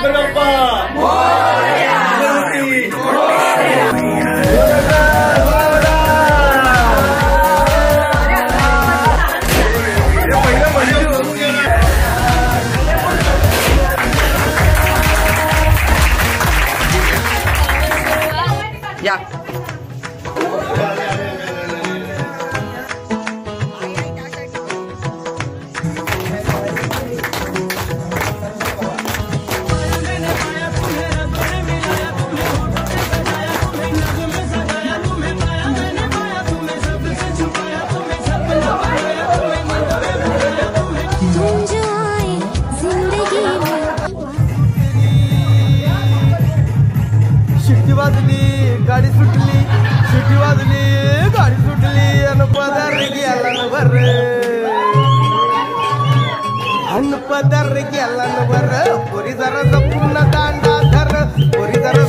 गणपती या शिट्टी वाजली गाडी सुटली, शिट्टी वाजली गाडी सुटली, अन पदर गेला न बर, अन पदर गेला न बर, पोरी जरा जपून दांडा धर, पोरी जरा